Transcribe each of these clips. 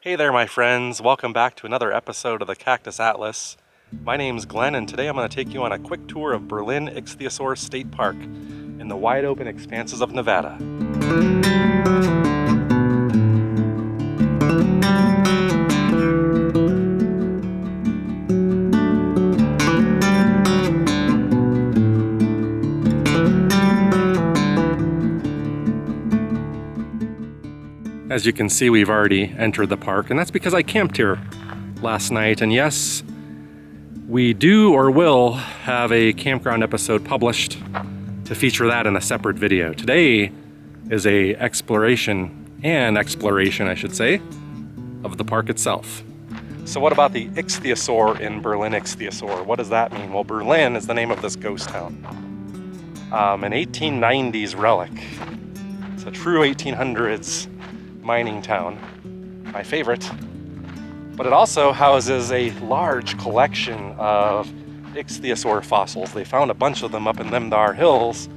Hey there, my friends. Welcome back to another episode of the Cactus Atlas. My name's Glenn, and today I'm going to take you on a quick tour of Berlin Ichthyosaur State Park in the wide open expanses of Nevada. As you can see, we've already entered the park, and that's because I camped here last night. And yes, we do or will have a campground episode published to feature that in a separate video. Today is a exploration, I should say, of the park itself. So what about the Ichthyosaur in Berlin Ichthyosaur? What does that mean? Well, Berlin is the name of this ghost town. An 1890s relic. It's a true 1800s mining town, my favorite, but it also houses a large collection of Ichthyosaur fossils. They found a bunch of them up in Limdar Hills,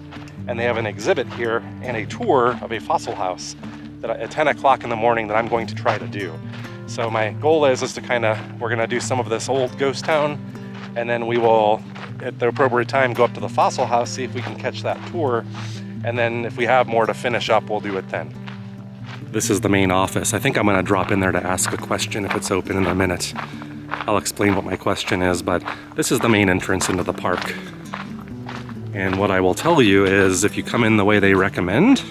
and they have an exhibit here and a tour of a fossil house that at 10 o'clock in the morning that I'm going to try to do. So my goal is we're gonna do some of this old ghost town, and then we will, at the appropriate time, go up to the fossil house, see if we can catch that tour, and then if we have more to finish up, we'll do it then. This is the main office. I think I'm going to drop in there to ask a question if it's open in a minute. I'll explain what my question is, but this is the main entrance into the park. And what I will tell you is if you come in the way they recommend,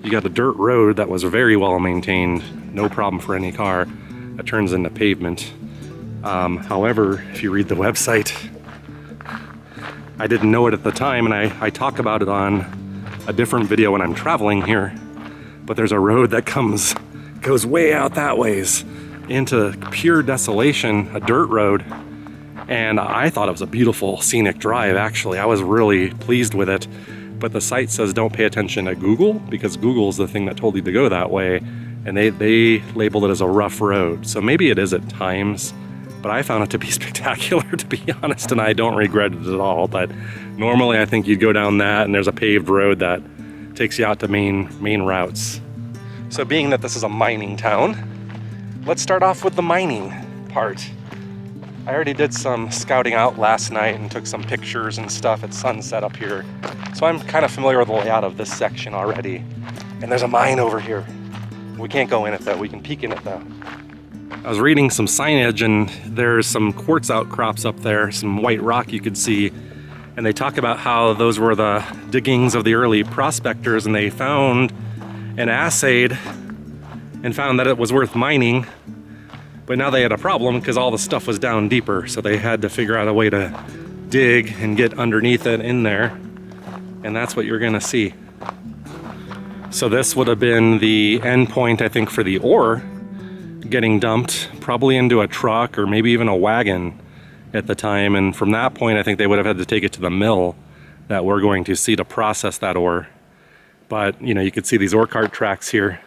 you got a dirt road that was very well maintained, no problem for any car, that turns into pavement. However, if you read the website, I didn't know it at the time, and I talk about it on a different video when I'm traveling here. But there's a road that goes way out that ways into pure desolation, a dirt road. And I thought it was a beautiful scenic drive, actually. I was really pleased with it. But the site says don't pay attention to Google, because Google's the thing that told you to go that way. And they labeled it as a rough road. So maybe it is at times, but I found it to be spectacular, to be honest, and I don't regret it at all. But normally I think you'd go down that and there's a paved road that takes you out to main routes. So being that this is a mining town, let's start off with the mining part. I already did some scouting out last night and took some pictures and stuff at sunset up here. So I'm kind of familiar with the layout of this section already. And there's a mine over here. We can't go in it though, we can peek in it though. I was reading some signage and there's some quartz outcrops up there, some white rock you could see. And they talk about how those were the diggings of the early prospectors, and they found and assayed and found that it was worth mining. But now they had a problem because all the stuff was down deeper, so they had to figure out a way to dig and get underneath it in there. And that's what you're gonna see. So this would have been the end point, I think, for the ore getting dumped, probably into a truck or maybe even a wagon at the time, and from that point I think they would have had to take it to the mill that we're going to see to process that ore. But you know, you could see these ore cart tracks here,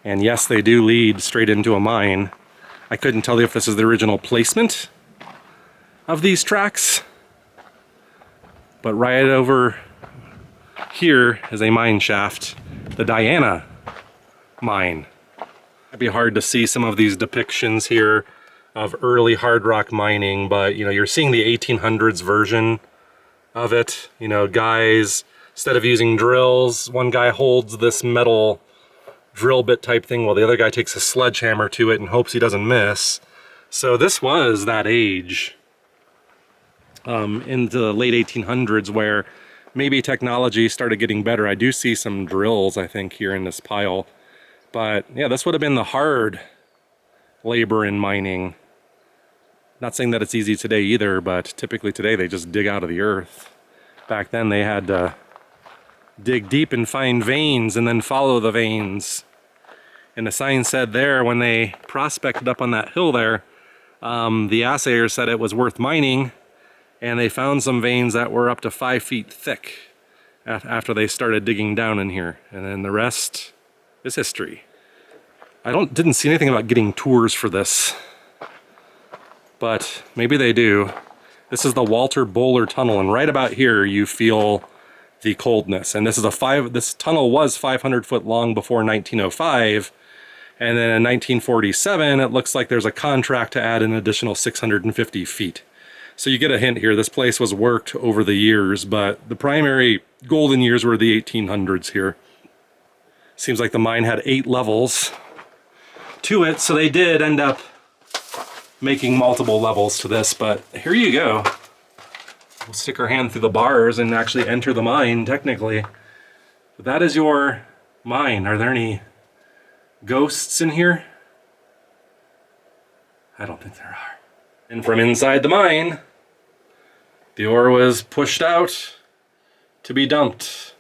and yes, they do lead straight into a mine. I couldn't tell you if this is the original placement of these tracks, but right over here is a mine shaft, the Diana mine. It'd be hard to see some of these depictions here of early hard rock mining, but you know, you're seeing the 1800s version of it. You know, guys, instead of using drills, one guy holds this metal drill bit type thing while the other guy takes a sledgehammer to it and hopes he doesn't miss. So this was that age, in the late 1800s, where maybe technology started getting better. I do see some drills, I think, here in this pile. But yeah, this would have been the hard labor in mining. Not saying that it's easy today either, but typically today they just dig out of the earth. Back then they had to dig deep and find veins and then follow the veins. And the sign said there, when they prospected up on that hill there, the assayers said it was worth mining, and they found some veins that were up to 5 feet thick after they started digging down in here. And then the rest is history. I didn't see anything about getting tours for this, but maybe they do. This is the Walter Bowler Tunnel, and right about here you feel the coldness. And this tunnel was 500 foot long before 1905, And then in 1947, it looks like there's a contract to add an additional 650 feet. So you get a hint here. This place was worked over the years, but the primary golden years were the 1800s here. Seems like the mine had 8 levels to it, so they did end up making multiple levels to this, but here you go. We'll stick our hand through the bars and actually enter the mine, technically. But that is your mine. Are there any ghosts in here? I don't think there are. And from inside the mine, the ore was pushed out to be dumped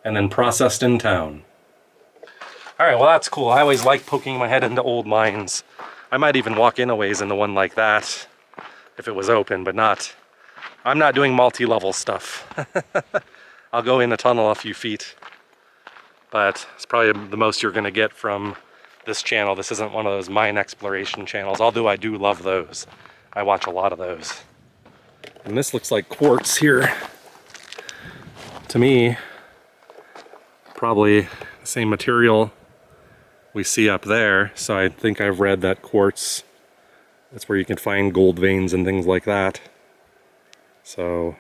and then processed in town. All right, well, that's cool. I always like poking my head into old mines. I might even walk in a ways into one like that if it was open, but not. I'm not doing multi-level stuff. I'll go in a tunnel a few feet, but it's probably the most you're gonna get from this channel. This isn't one of those mine exploration channels, although I do love those. I watch a lot of those. And this looks like quartz here. To me, probably the same material we see up there. So I think I've read that quartz, that's where you can find gold veins and things like that. So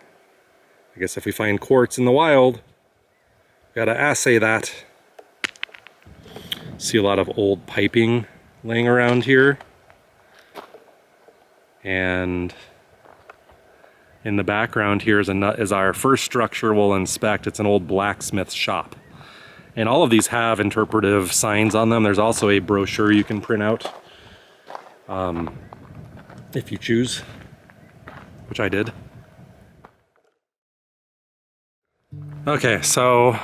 I guess if we find quartz in the wild, we gotta assay that. See a lot of old piping laying around here. And in the background here is our first structure we'll inspect. It's an old blacksmith shop. And all of these have interpretive signs on them. There's also a brochure you can print out if you choose, which I did. Okay, so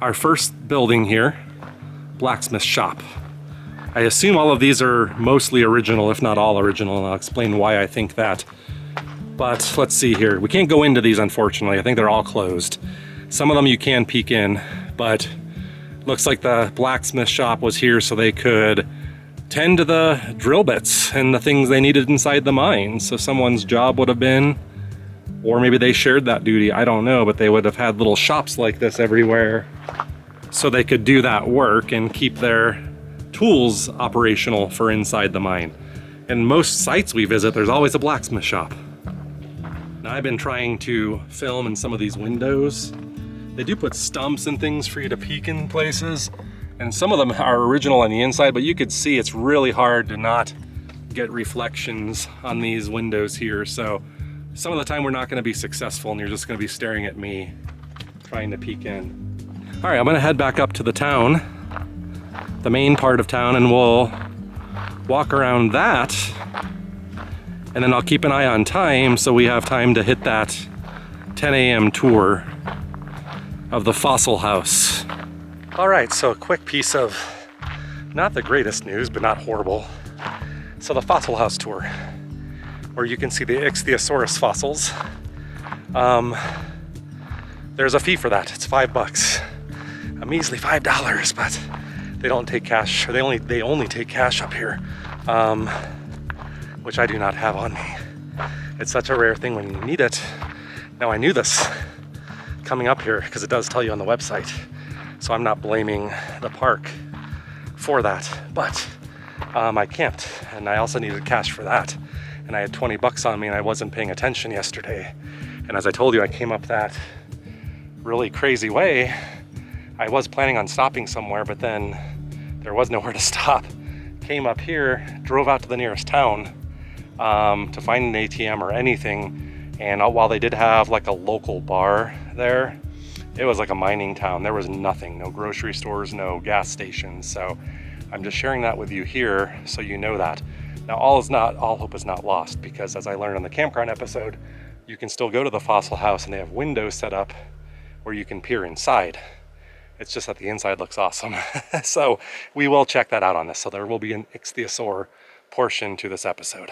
our first building here, blacksmith shop. I assume all of these are mostly original, if not all original, and I'll explain why I think that. But let's see here. We can't go into these, unfortunately. I think they're all closed. Some of them you can peek in, but looks like the blacksmith shop was here so they could tend to the drill bits and the things they needed inside the mine. So someone's job would have been, or maybe they shared that duty, I don't know, but they would have had little shops like this everywhere so they could do that work and keep their tools operational for inside the mine. And most sites we visit, there's always a blacksmith shop. Now I've been trying to film in some of these windows. They do put stumps and things for you to peek in places, and some of them are original on the inside, but you could see it's really hard to not get reflections on these windows here. So some of the time we're not going to be successful and you're just going to be staring at me trying to peek in. All right, I'm going to head back up to the town, the main part of town, and we'll walk around that, and then I'll keep an eye on time so we have time to hit that 10 a.m. tour of the Fossil House. All right, so a quick piece of not the greatest news, but not horrible. So the Fossil House tour, where you can see the Ichthyosaurus fossils. There's a fee for that. It's $5, a measly $5, but they don't take cash, or they only take cash up here, which I do not have on me. It's such a rare thing when you need it. Now I knew this coming up here because it does tell you on the website, so I'm not blaming the park for that, but I camped and I also needed cash for that, and I had $20 on me and I wasn't paying attention yesterday, and as I told you, I came up that really crazy way. I was planning on stopping somewhere, but then there was nowhere to stop. Came up here, drove out to the nearest town to find an ATM or anything. And while they did have like a local bar there, it was like a mining town. There was nothing, no grocery stores, no gas stations. So I'm just sharing that with you here so you know that. Now all hope is not lost, because as I learned on the campground episode, you can still go to the Fossil House and they have windows set up where you can peer inside. It's just that the inside looks awesome. So we will check that out on this. So there will be an ichthyosaur portion to this episode.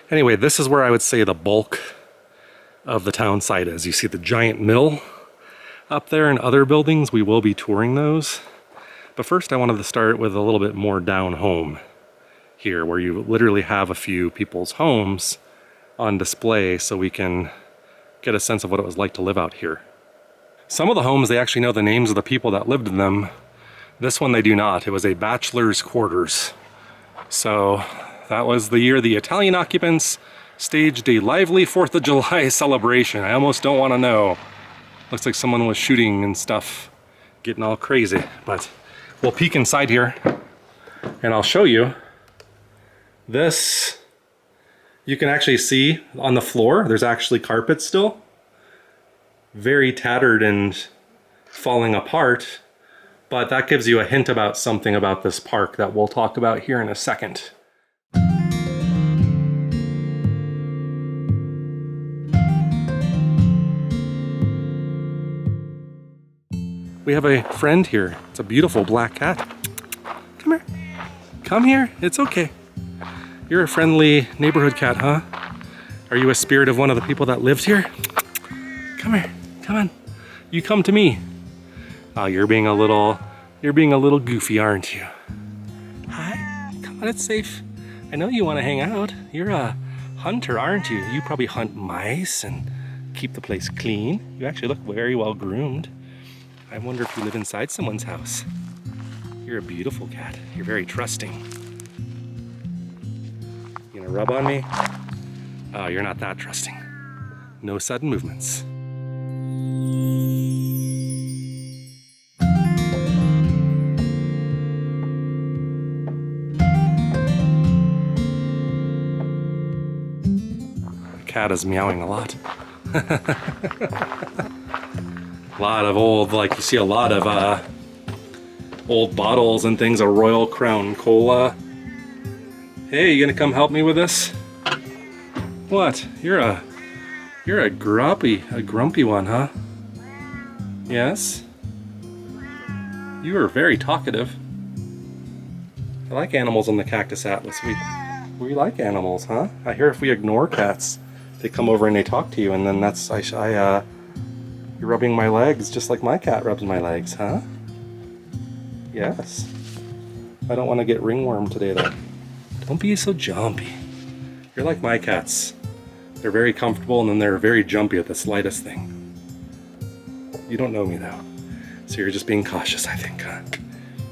Anyway, this is where I would say the bulk of the town site is. You see the giant mill up there and other buildings. We will be touring those. But first I wanted to start with a little bit more down home here, where you literally have a few people's homes on display so we can get a sense of what it was like to live out here. Some of the homes, they actually know the names of the people that lived in them, This one they do not. It was a bachelor's quarters. So that was the year the Italian occupants staged a lively 4th of July celebration. I almost don't want to know. Looks like someone was shooting and stuff, getting all crazy. But we'll peek inside here and I'll show you. This, you can actually see on the floor, there's actually carpet still. Very tattered and falling apart, but that gives you a hint about something about this park that we'll talk about here in a second. We have a friend here. It's a beautiful black cat. Come here. Come here. It's okay. You're a friendly neighborhood cat, huh? Are you a spirit of one of the people that lived here? Come here. Come on. You come to me. Oh, you're being a little goofy, aren't you? Hi. Come on, it's safe. I know you want to hang out. You're a hunter, aren't you? You probably hunt mice and keep the place clean. You actually look very well groomed. I wonder if you live inside someone's house. You're a beautiful cat. You're very trusting. You gonna rub on me? Oh, you're not that trusting. No sudden movements. The cat is meowing a lot. A lot of old, like you see a lot of old bottles and things, a Royal Crown Cola. Hey, you gonna come help me with this? What? You're a grumpy one, huh? Yes? You are very talkative. I like animals on the Cactus Atlas. We like animals, huh? I hear if we ignore cats, they come over and they talk to you, and then that's you're rubbing my legs just like my cat rubs my legs, huh? Yes. I don't want to get ringworm today though. Don't be so jumpy. You're like my cats. They're very comfortable and then they're very jumpy at the slightest thing. You don't know me though. So you're just being cautious, I think, huh?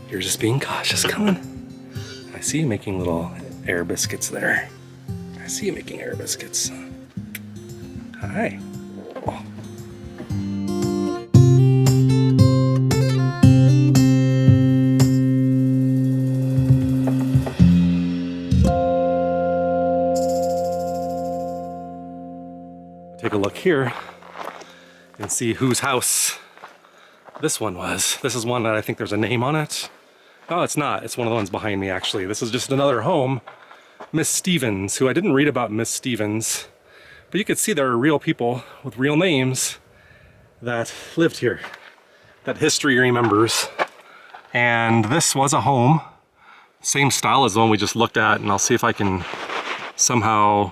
You're just being cautious. Come on. I see you making little air biscuits there. I see you making air biscuits. Hi. Oh. Take a look here and see whose house this one was. This is one that I think there's a name on it. Oh, it's not. It's one of the ones behind me, actually. This is just another home. Miss Stevens, who I didn't read about Miss Stevens, but you could see there are real people with real names that lived here, that history remembers. And this was a home, same style as the one we just looked at, and I'll see if I can somehow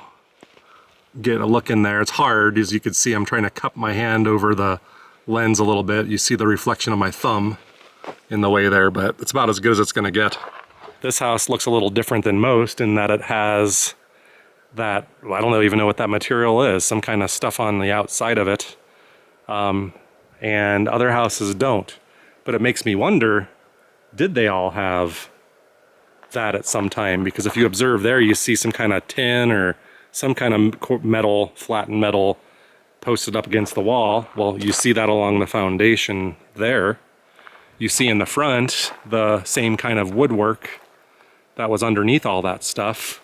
get a look in there. It's hard, as you can see. I'm trying to cup my hand over the lens a little bit. You see the reflection of my thumb in the way there, but it's about as good as it's gonna get. This house looks a little different than most in that it has that, well, I don't even know what that material is, some kind of stuff on the outside of it, and other houses don't. But it makes me wonder, did they all have that at some time? Because if you observe there, you see some kind of tin or some kind of metal, flattened metal posted up against the wall. Well, you see that along the foundation there. You see in the front the same kind of woodwork that was underneath all that stuff.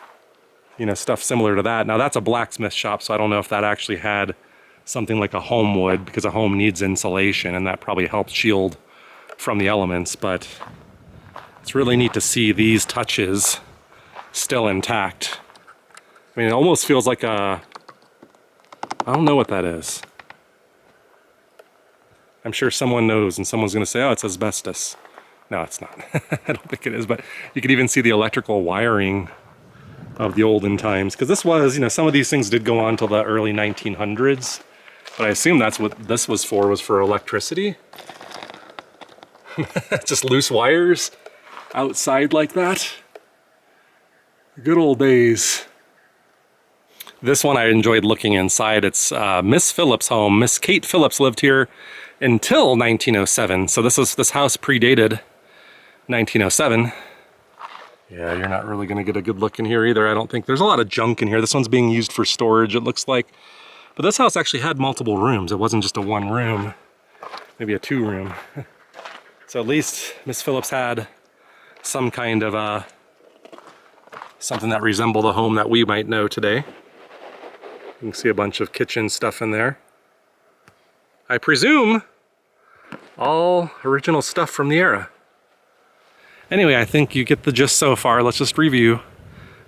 You know, stuff similar to that. Now that's a blacksmith shop, so I don't know if that actually had something like a home wood, because a home needs insulation and that probably helps shield from the elements, but it's really neat to see these touches still intact. I mean, it almost feels like I don't know what that is. I'm sure someone knows and someone's gonna say, oh, it's asbestos. No, it's not. I don't think it is, but you can even see the electrical wiring of the olden times. Because this was, you know, some of these things did go on till the early 1900s, but I assume that's what this was for electricity. Just loose wires outside like that. Good old days. This one I enjoyed looking inside. It's Miss Phillips' home. Miss Kate Phillips lived here until 1907. So this house predated 1907. Yeah, you're not really gonna get a good look in here either, I don't think. There's a lot of junk in here. This one's being used for storage, it looks like. But this house actually had multiple rooms. It wasn't just a one room, maybe a two room. So at least Miss Phillips had some kind of something that resembled a home that we might know today. You can see a bunch of kitchen stuff in there. I presume all original stuff from the era. Anyway, I think you get the gist so far. Let's just review.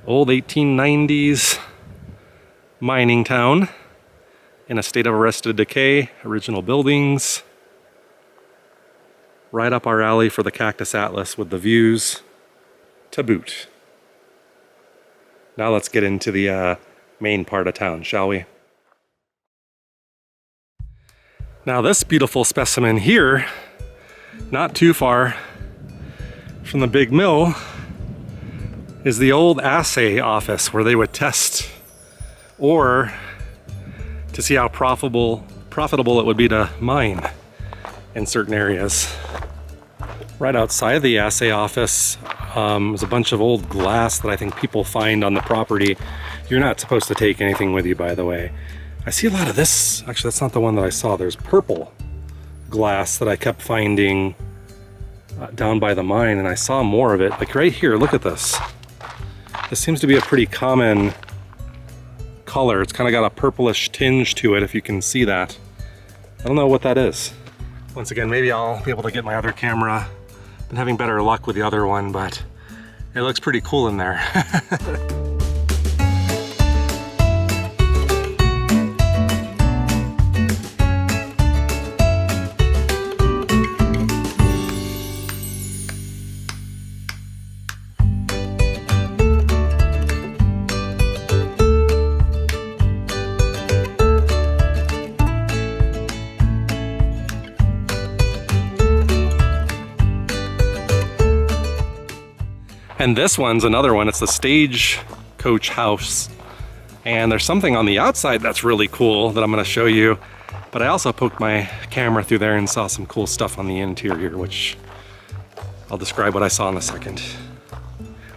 Old 1890s mining town in a state of arrested decay, original buildings. Right up our alley for the Cactus Atlas with the views to boot. Now let's get into the main part of town, shall we? Now this beautiful specimen here, not too far from the big mill, is the old assay office where they would test ore to see how profitable it would be to mine in certain areas. Right outside the assay office was a bunch of old glass that I think people find on the property. You're not supposed to take anything with you, by the way. I see a lot of this. Actually, that's not the one that I saw. There's purple glass that I kept finding down by the mine, and I saw more of it. Like right here, look at this. This seems to be a pretty common color. It's kind of got a purplish tinge to it, if you can see that. I don't know what that is. Once again, maybe I'll be able to get my other camera. Been having better luck with the other one, but it looks pretty cool in there. And this one's another one. It's the Stagecoach House. And there's something on the outside that's really cool that I'm gonna show you. But I also poked my camera through there and saw some cool stuff on the interior, which I'll describe what I saw in a second.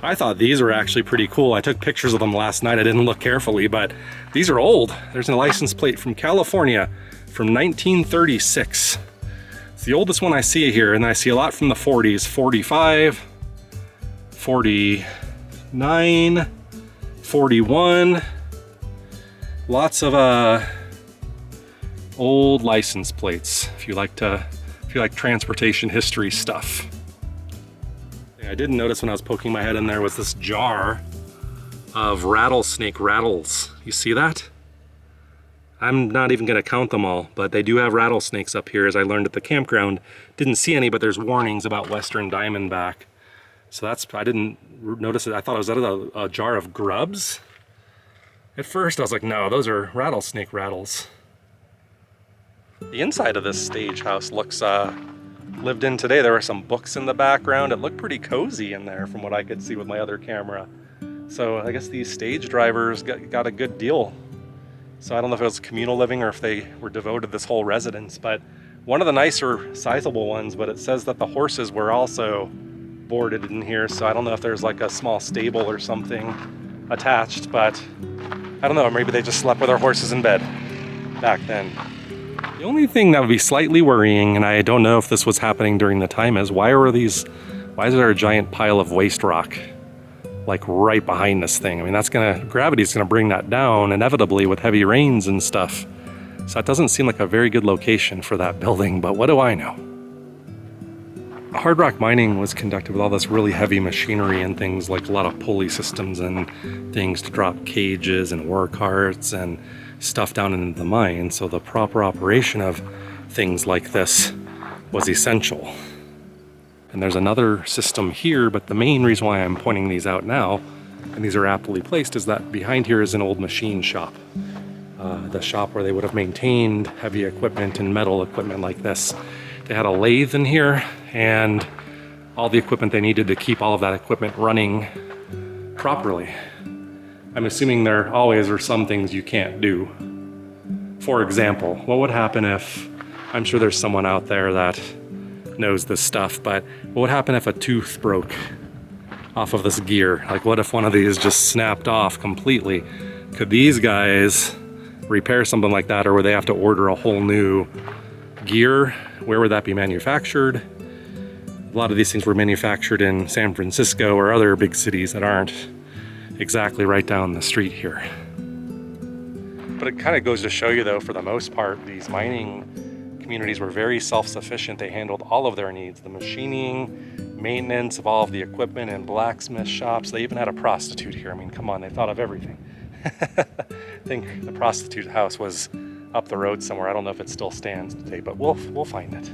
I thought these were actually pretty cool. I took pictures of them last night. I didn't look carefully, but these are old. There's a license plate from California from 1936. It's the oldest one I see here, and I see a lot from the 40s, 45, 49, 41, lots of old license plates if you like transportation history stuff. I didn't notice when I was poking my head in there was this jar of rattlesnake rattles. You see that? I'm not even gonna count them all, but they do have rattlesnakes up here, as I learned at the campground. Didn't see any, but there's warnings about western diamondback. So I didn't notice it. I thought it was out of a jar of grubs. At first I was like, no, those are rattlesnake rattles. The inside of this stage house looks lived in today. There were some books in the background. It looked pretty cozy in there from what I could see with my other camera. So I guess these stage drivers got a good deal. So I don't know if it was communal living or if they were devoted to this whole residence, but one of the nicer sizable ones, but it says that the horses were also boarded in here, so I don't know if there's like a small stable or something attached, but I don't know, maybe they just slept with their horses in bed back then. The only thing that would be slightly worrying, and I don't know if this was happening during the time, is why is there a giant pile of waste rock like right behind this thing? I mean, gravity's gonna bring that down inevitably with heavy rains and stuff. So it doesn't seem like a very good location for that building, but what do I know? Hard rock mining was conducted with all this really heavy machinery and things, like a lot of pulley systems and things to drop cages and ore carts and stuff down into the mine. So the proper operation of things like this was essential. And there's another system here, but the main reason why I'm pointing these out now, and these are aptly placed, is that behind here is an old machine shop. The shop where they would have maintained heavy equipment and metal equipment like this. They had a lathe in here and all the equipment they needed to keep all of that equipment running properly. I'm assuming there always are some things you can't do. For example, what would happen if, I'm sure there's someone out there that knows this stuff, but what would happen if a tooth broke off of this gear? Like, what if one of these just snapped off completely? Could these guys repair something like that, or would they have to order a whole new gear? Where would that be manufactured? A lot of these things were manufactured in San Francisco or other big cities that aren't exactly right down the street here. But it kind of goes to show you, though, for the most part, these mining communities were very self-sufficient. They handled all of their needs, the machining, maintenance of all of the equipment, and blacksmith shops. They even had a prostitute here. I mean, come on, they thought of everything. I think the prostitute house was up the road somewhere. I don't know if it still stands today, but we'll find it.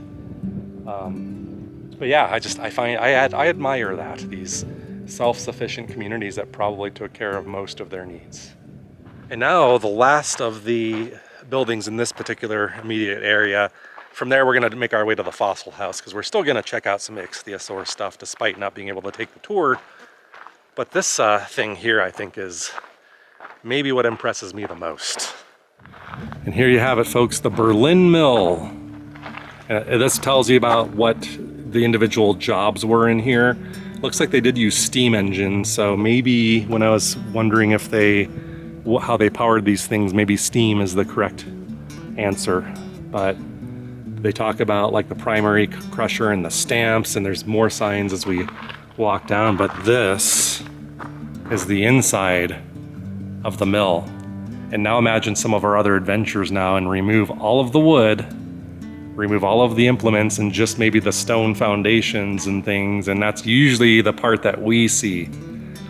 But yeah, I admire that, these self-sufficient communities that probably took care of most of their needs. And now the last of the buildings in this particular immediate area. From there, we're going to make our way to the fossil house, because we're still going to check out some ichthyosaur stuff despite not being able to take the tour. But this thing here, I think, is maybe what impresses me the most. And here you have it, folks, the Berlin Mill. This tells you about what the individual jobs were in here. Looks like they did use steam engines, so maybe when I was wondering if how they powered these things, maybe steam is the correct answer. But they talk about like the primary crusher and the stamps, and there's more signs as we walk down. But this is the inside of the mill. And now imagine some of our other adventures now and remove all of the wood, remove all of the implements, and just maybe the stone foundations and things. And that's usually the part that we see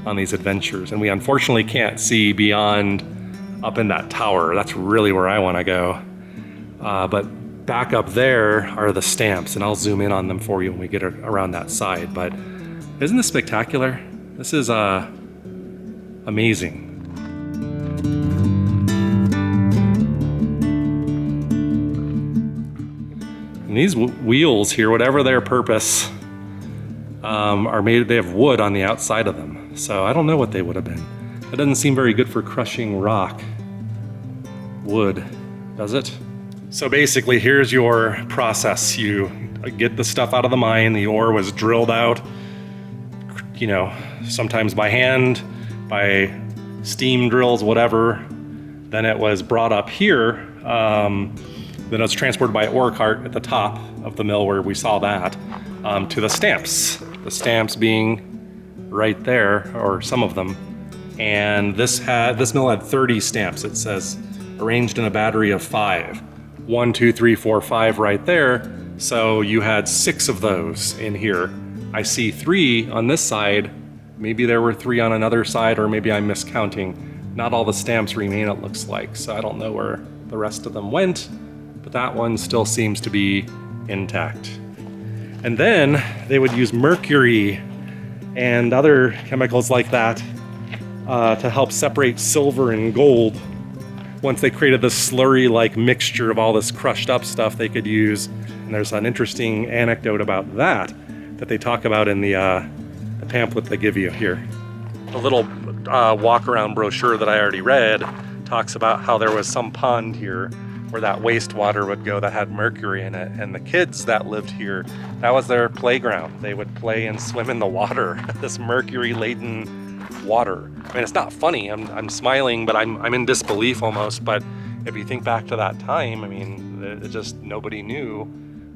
on these adventures. And we unfortunately can't see beyond up in that tower. That's really where I want to go. But back up there are the stamps, and I'll zoom in on them for you when we get around that side. But isn't this spectacular? This is amazing. And these wheels here, whatever their purpose, are made. They have wood on the outside of them. So I don't know what they would have been. That doesn't seem very good for crushing rock. Wood, does it? So basically, here's your process. You get the stuff out of the mine. The ore was drilled out, you know, sometimes by hand, by steam drills, whatever. Then it was brought up here. Then it was transported by ore cart at the top of the mill where we saw that, to the stamps. The stamps being right there, or some of them. And this mill had 30 stamps, it says, arranged in a battery of 5. 1, 2, 3, 4, 5 right there. So you had 6 of those in here. I see 3 on this side. Maybe there were 3 on another side, or maybe I'm miscounting. Not all the stamps remain, it looks like. So I don't know where the rest of them went, but that one still seems to be intact. And then they would use mercury and other chemicals like that to help separate silver and gold. Once they created this slurry-like mixture of all this crushed up stuff they could use. And there's an interesting anecdote about that they talk about in the pamphlet they give you here. The little walk-around brochure that I already read talks about how there was some pond here where that wastewater would go that had mercury in it, and the kids that lived here, that was their playground. They would play and swim in the water, this mercury-laden water. I mean, it's not funny. I'm smiling, but I'm in disbelief almost. But if you think back to that time, I mean, it just nobody knew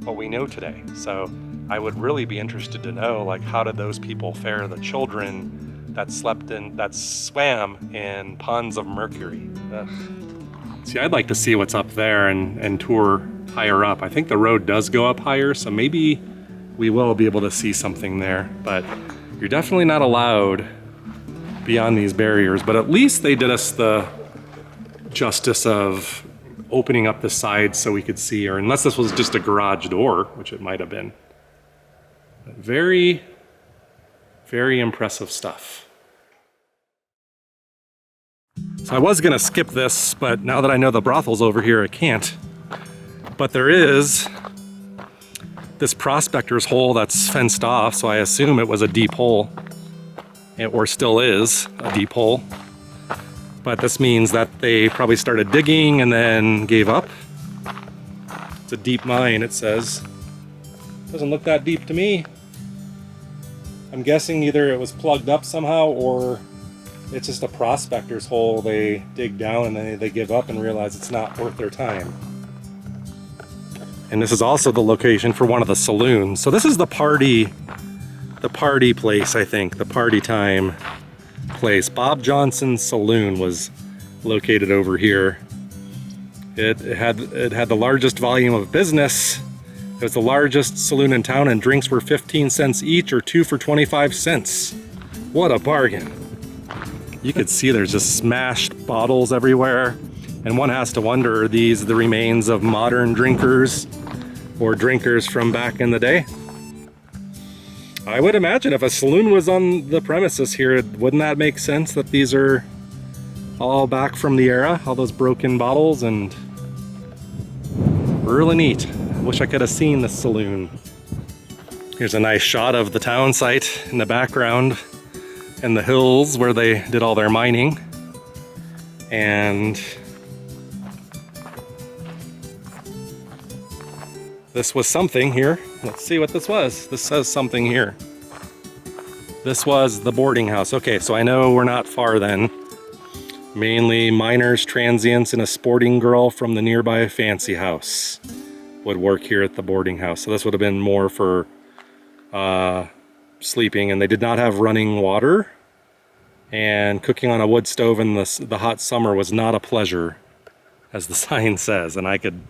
what we know today. So I would really be interested to know, like, how did those people fare? The children that swam in ponds of mercury. Ugh. See, I'd like to see what's up there and tour higher up. I think the road does go up higher, so maybe we will be able to see something there. But you're definitely not allowed beyond these barriers. But at least they did us the justice of opening up the sides so we could see, or unless this was just a garage door, which it might have been. Very, very impressive stuff. So I was gonna skip this, but now that I know the brothel's over here, I can't. But there is this prospector's hole that's fenced off, so I assume it was a deep hole, or still is a deep hole. But this means that they probably started digging and then gave up. It's a deep mine, it says. Doesn't look that deep to me. I'm guessing either it was plugged up somehow or it's just a prospector's hole. They dig down and then they give up and realize it's not worth their time. And this is also the location for one of the saloons. So this is the party place, I think, the party time place. Bob Johnson's Saloon was located over here. It had the largest volume of business. It was the largest saloon in town, and drinks were 15 cents each or 2 for 25 cents. What a bargain. You could see there's just smashed bottles everywhere, and one has to wonder, are these the remains of modern drinkers or drinkers from back in the day? I would imagine if a saloon was on the premises here, wouldn't that make sense that these are all back from the era, all those broken bottles? And really neat. Wish I could have seen this saloon. Here's a nice shot of the town site in the background and the hills where they did all their mining. And this was something here. Let's see what this was. This says something here. This was the boarding house. Okay, so I know we're not far then. Mainly miners, transients, and a sporting girl from the nearby fancy house would work here at the boarding house. So this would have been more for sleeping, and they did not have running water, and cooking on a wood stove in the hot summer was not a pleasure, as the sign says, and I could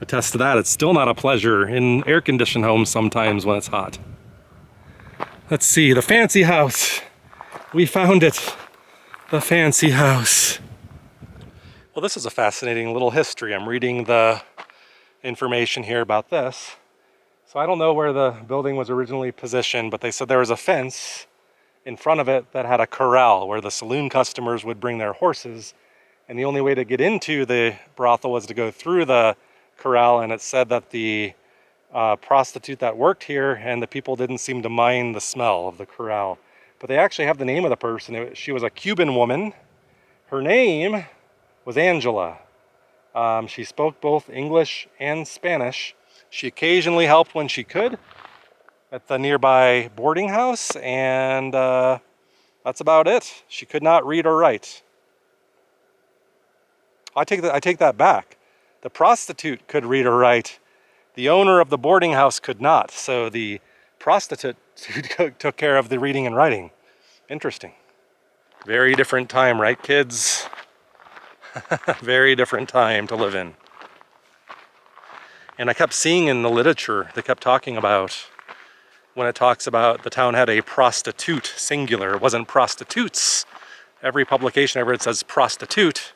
attest to that. It's still not a pleasure in air-conditioned homes sometimes when it's hot. Let's see, the fancy house. We found it. The fancy house. Well, this is a fascinating little history. I'm reading the information here about this. So I don't know where the building was originally positioned, but they said there was a fence in front of it that had a corral where the saloon customers would bring their horses, and the only way to get into the brothel was to go through the corral. And it said that the prostitute that worked here and the people didn't seem to mind the smell of the corral. But they actually have the name of the person. She was a Cuban woman. Her name was Angela. She spoke both English and Spanish. She occasionally helped when she could at the nearby boarding house, and that's about it. She could not read or write. I take that back. The prostitute could read or write. The owner of the boarding house could not. So the prostitute took care of the reading and writing. Interesting. Very different time, right, kids? Very different time to live in. And I kept seeing in the literature, they kept talking about, when it talks about the town had a prostitute, singular, it wasn't prostitutes. Every publication ever it says prostitute.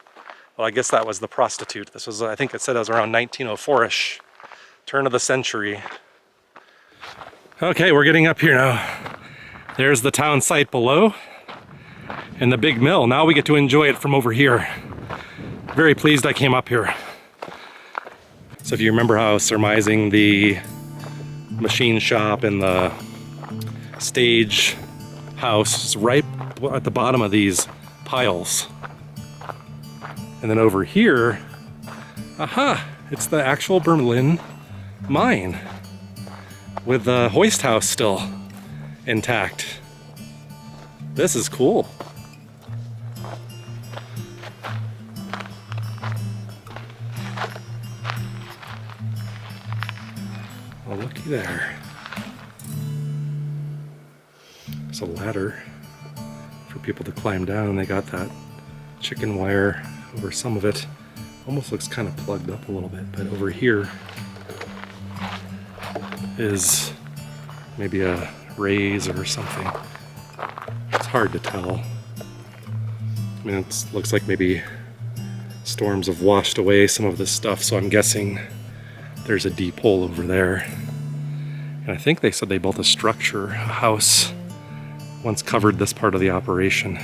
Well, I guess that was the prostitute. This was, I think it said it was around 1904-ish, turn of the century. Okay, we're getting up here now. There's the town site below and the big mill. Now we get to enjoy it from over here. Very pleased I came up here. So if you remember how I was surmising the machine shop and the stage house is right at the bottom of these piles. And then over here, aha, it's the actual Berlin mine with the hoist house still intact. This is cool. Oh, looky there. There's a ladder for people to climb down. They got that chicken wire over some of it. Almost looks kind of plugged up a little bit, but over here is maybe a raise or something. It's hard to tell. I mean, it looks like maybe storms have washed away some of this stuff, so I'm guessing there's a deep hole over there. And I think they said they built a structure, a house, once covered this part of the operation.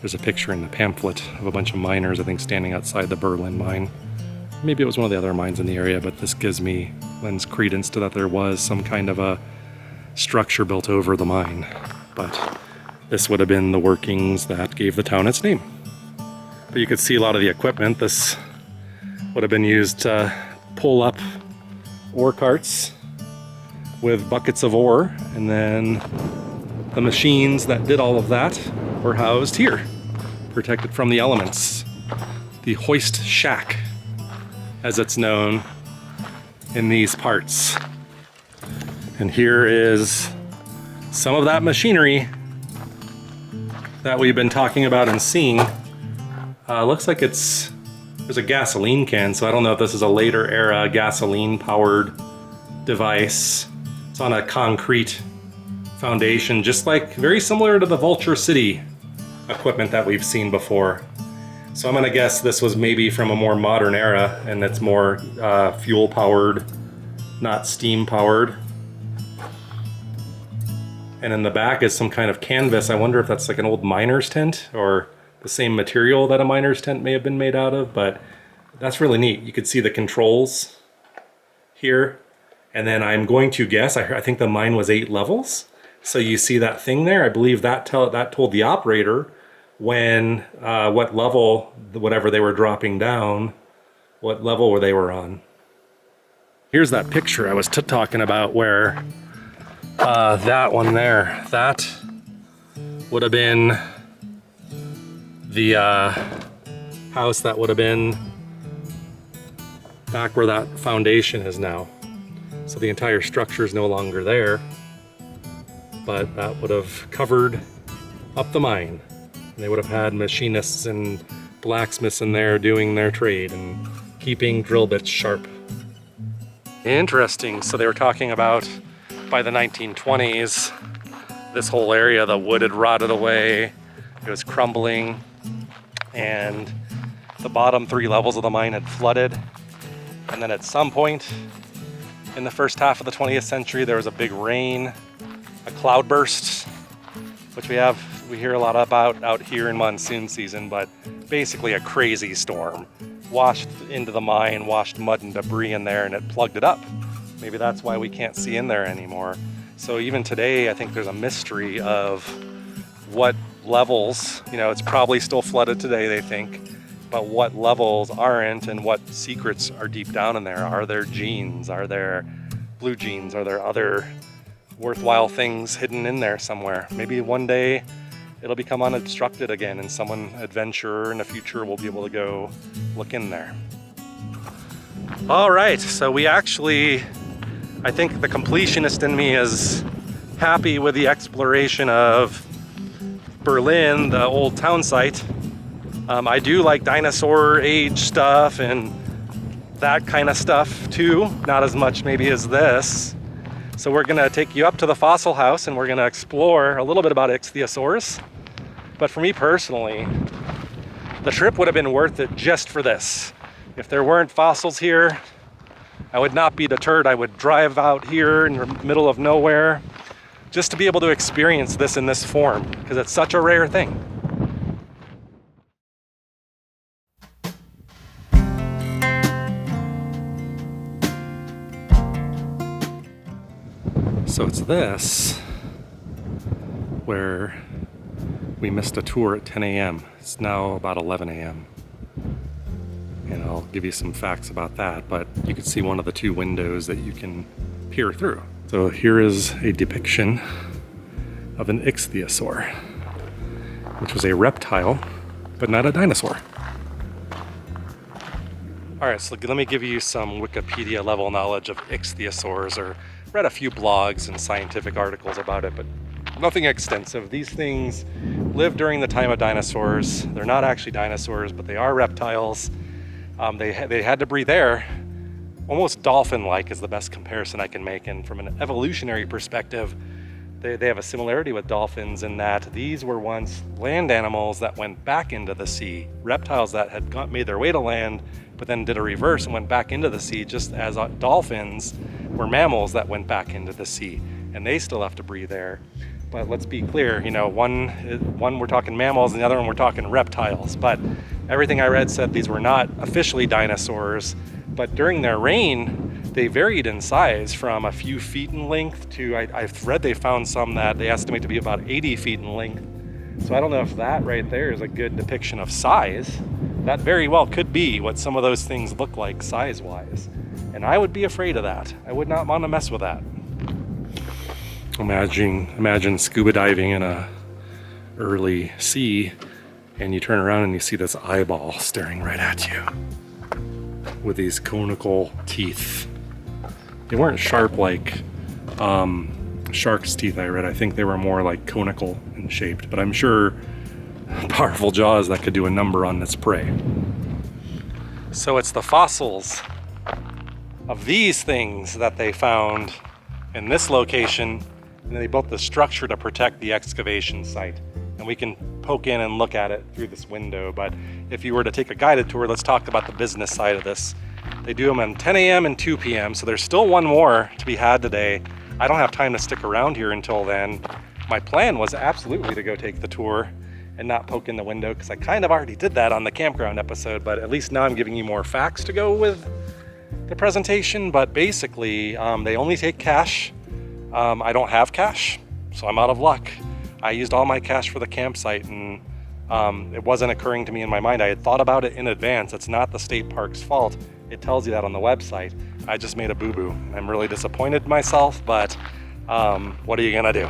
There's a picture in the pamphlet of a bunch of miners, I think, standing outside the Berlin mine. Maybe it was one of the other mines in the area, but this lends credence to that there was some kind of a structure built over the mine. But this would have been the workings that gave the town its name. But you could see a lot of the equipment. This would have been used to pull up ore carts with buckets of ore, and then the machines that did all of that were housed here, protected from the elements. The hoist shack, as it's known in these parts. And here is some of that machinery that we've been talking about and seeing. Looks like there's a gasoline can, so I don't know if this is a later era gasoline powered device. It's on a concrete foundation, just like very similar to the Vulture City equipment that we've seen before. So I'm gonna guess this was maybe from a more modern era, and it's more fuel powered, not steam powered. And in the back is some kind of canvas. I wonder if that's like an old miner's tent or the same material that a miner's tent may have been made out of, but that's really neat. You could see the controls here. And then I'm going to guess, I think the mine was 8 levels. So you see that thing there? I believe that told the operator when, what level, whatever they were dropping down, what level they were on. Here's that picture I was talking about where that one there, that would have been the house that would have been back where that foundation is now. So the entire structure is no longer there, but that would have covered up the mine. And they would have had machinists and blacksmiths in there doing their trade and keeping drill bits sharp. Interesting. So they were talking about by the 1920s, this whole area, the wood had rotted away, it was crumbling, and the bottom 3 levels of the mine had flooded. And then at some point in the first half of the 20th century, there was a big rain, a cloudburst, which we hear a lot about out here in monsoon season, but basically a crazy storm. Washed into the mine, washed mud and debris in there, and it plugged it up. Maybe that's why we can't see in there anymore. So even today, I think there's a mystery of what levels, it's probably still flooded today, they think, but what levels aren't and what secrets are deep down in there. Are there genes? Are there blue genes? Are there other worthwhile things hidden in there somewhere? Maybe one day it'll become unobstructed again and some adventurer in the future will be able to go look in there. All right, so we actually, I think the completionist in me is happy with the exploration of Berlin, the old town site. I do like dinosaur age stuff and that kind of stuff too, not as much maybe as this. So we're gonna take you up to the fossil house and we're gonna explore a little bit about Ichthyosaurus. But for me personally, the trip would have been worth it just for this. If there weren't fossils here, I would not be deterred. I would drive out here in the middle of nowhere just to be able to experience this in this form, because it's such a rare thing. So it's this where we missed a tour at 10 a.m. It's now about 11 a.m. And I'll give you some facts about that, but you can see one of the 2 windows that you can peer through. So here is a depiction of an ichthyosaur, which was a reptile, but not a dinosaur. All right, so let me give you some Wikipedia level knowledge of ichthyosaurs, or read a few blogs and scientific articles about it, but nothing extensive. These things lived during the time of dinosaurs. They're not actually dinosaurs, but they are reptiles. They had to breathe air. Almost dolphin-like is the best comparison I can make. And from an evolutionary perspective, they have a similarity with dolphins in that these were once land animals that went back into the sea. Reptiles that had made their way to land, but then did a reverse and went back into the sea, just as dolphins were mammals that went back into the sea. And they still have to breathe air. But let's be clear, one we're talking mammals and the other one we're talking reptiles. But everything I read said these were not officially dinosaurs, but during their reign, they varied in size from a few feet in length to, I've read they found some that they estimate to be about 80 feet in length. So I don't know if that right there is a good depiction of size. That very well could be what some of those things look like size-wise. And I would be afraid of that. I would not want to mess with that. Imagine scuba diving in a early sea, and you turn around and you see this eyeball staring right at you with these conical teeth. They weren't sharp like shark's teeth, I read. I think they were more like conical and shaped, but I'm sure powerful jaws that could do a number on this prey. So it's the fossils of these things that they found in this location, and they built the structure to protect the excavation site. And we can poke in and look at it through this window, but if you were to take a guided tour, let's talk about the business side of this. They do them at 10 a.m. and 2 p.m., so there's still one more to be had today. I don't have time to stick around here until then. My plan was absolutely to go take the tour and not poke in the window, because I kind of already did that on the campground episode, but at least now I'm giving you more facts to go with the presentation. But basically, they only take cash. I don't have cash, so I'm out of luck. I used all my cash for the campsite, and it wasn't occurring to me in my mind. I had thought about it in advance. It's not the state park's fault. It tells you that on the website. I just made a boo-boo. I'm really disappointed in myself, but what are you gonna do?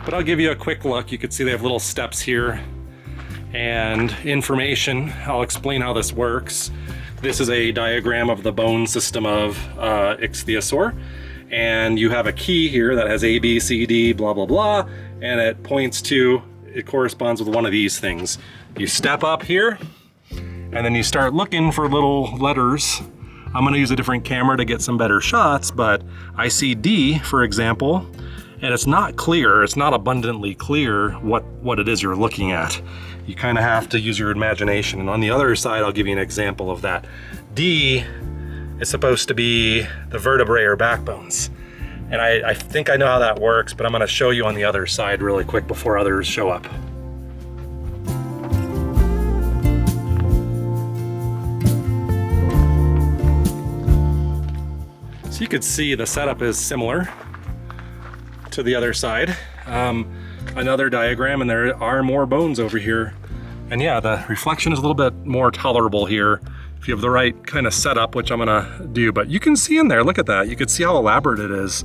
But I'll give you a quick look. You can see they have little steps here and information. I'll explain how this works. This is a diagram of the bone system of ichthyosaur. And you have a key here that has A, B, C, D, blah, blah, blah. And it points to, it corresponds with one of these things. You step up here, and then you start looking for little letters. I'm gonna use a different camera to get some better shots, but I see D, for example, and it's not clear, it's not abundantly clear what it is you're looking at. You kind of have to use your imagination. And on the other side, I'll give you an example of that. D is supposed to be the vertebrae or backbones. And I think I know how that works, but I'm gonna show you on the other side really quick before others show up. So you could see the setup is similar to the other side. Another diagram, and there are more bones over here. And yeah, the reflection is a little bit more tolerable here if you have the right kind of setup, which I'm gonna do. But you can see in there, look at that. You can see how elaborate it is.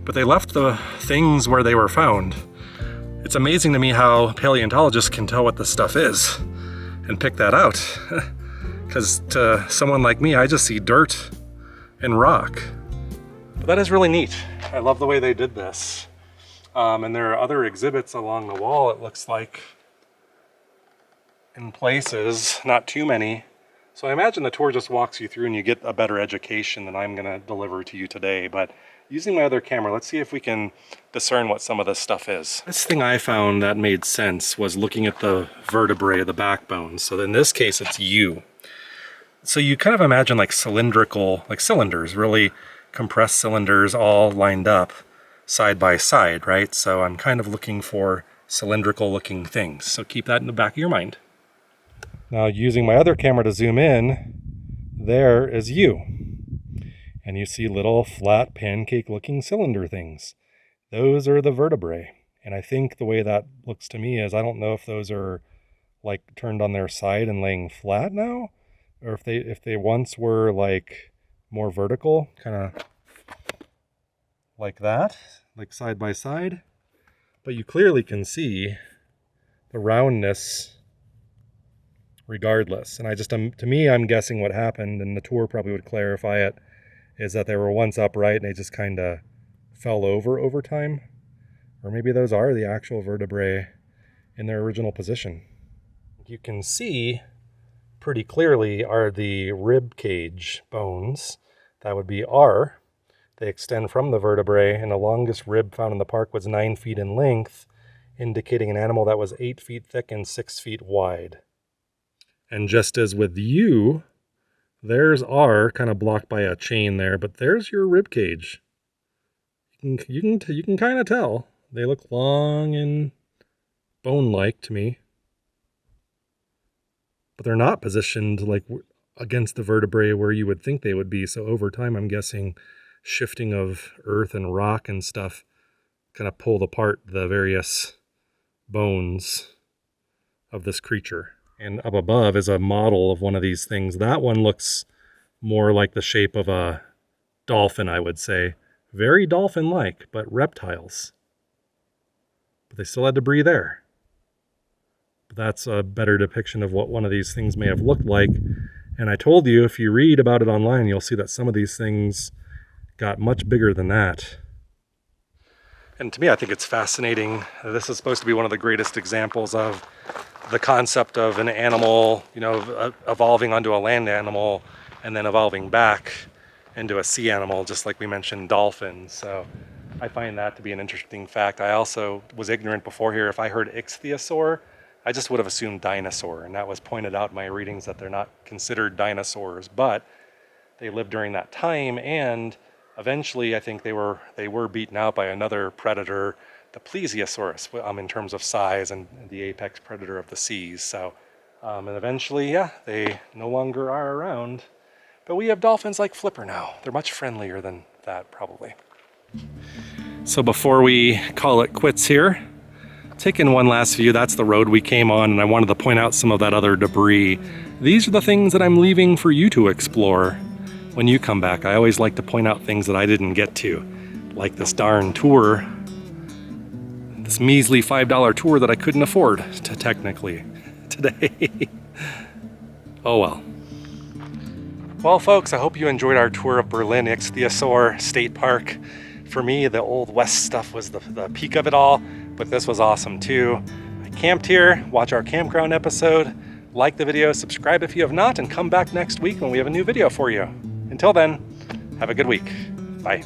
But they left the things where they were found. It's amazing to me how paleontologists can tell what the stuff is and pick that out. Because to someone like me, I just see dirt and rock. But that is really neat. I love the way they did this. And there are other exhibits along the wall, it looks like, in places, not too many. So I imagine the tour just walks you through and you get a better education than I'm gonna deliver to you today. But using my other camera, let's see if we can discern what some of this stuff is. This thing I found that made sense was looking at the vertebrae, the backbone. So in this case, it's U. So you kind of imagine like cylindrical, like cylinders, really compressed cylinders all lined up side by side, right? So I'm kind of looking for cylindrical looking things. So keep that in the back of your mind. Now using my other camera to zoom in, there is U. And you see little flat pancake looking cylinder things. Those are the vertebrae. And I think the way that looks to me is, I don't know if those are like turned on their side and laying flat now, or if they once were like more vertical, kind of like that, like side by side. But you clearly can see the roundness regardless. And I just, to me, I'm guessing what happened, and the tour probably would clarify it, is that they were once upright and they just kind of fell over time. Or maybe those are the actual vertebrae in their original position. You can see pretty clearly are the rib cage bones. That would be R. They extend from the vertebrae, and the longest rib found in the park was 9 feet in length, indicating an animal that was 8 feet thick and 6 feet wide. And just as with you, there's R kind of blocked by a chain there, but there's your rib cage. You can kind of tell. They look long and bone-like to me. But they're not positioned like against the vertebrae where you would think they would be. So over time, I'm guessing shifting of earth and rock and stuff kind of pulled apart the various bones of this creature. And up above is a model of one of these things. That one looks more like the shape of a dolphin, I would say, Very dolphin-like, but reptiles. But they still had to breathe air. But that's a better depiction of what one of these things may have looked like. And I told you, if you read about it online, you'll see that some of these things got much bigger than that. And to me, I think it's fascinating. This is supposed to be one of the greatest examples of the concept of an animal, evolving onto a land animal and then evolving back into a sea animal, just like we mentioned dolphins. So I find that to be an interesting fact. I also was ignorant before here. If I heard ichthyosaur, I just would have assumed dinosaur, and that was pointed out in my readings that they're not considered dinosaurs, but they lived during that time, and eventually I think they were beaten out by another predator, the plesiosaurus, in terms of size and the apex predator of the seas. So, and eventually, yeah, they no longer are around. But we have dolphins like Flipper now. They're much friendlier than that, probably. So before we call it quits here, taking one last view, that's the road we came on, and I wanted to point out some of that other debris. These are the things that I'm leaving for you to explore when you come back. I always like to point out things that I didn't get to, like this darn tour, this measly $5 tour that I couldn't afford to technically today. Oh well. Well, folks, I hope you enjoyed our tour of Berlin Ichthyosaur State Park. For me, the Old West stuff was the peak of it all, but this was awesome too. I camped here, watch our campground episode, like the video, subscribe if you have not, and come back next week when we have a new video for you. Until then, have a good week. Bye.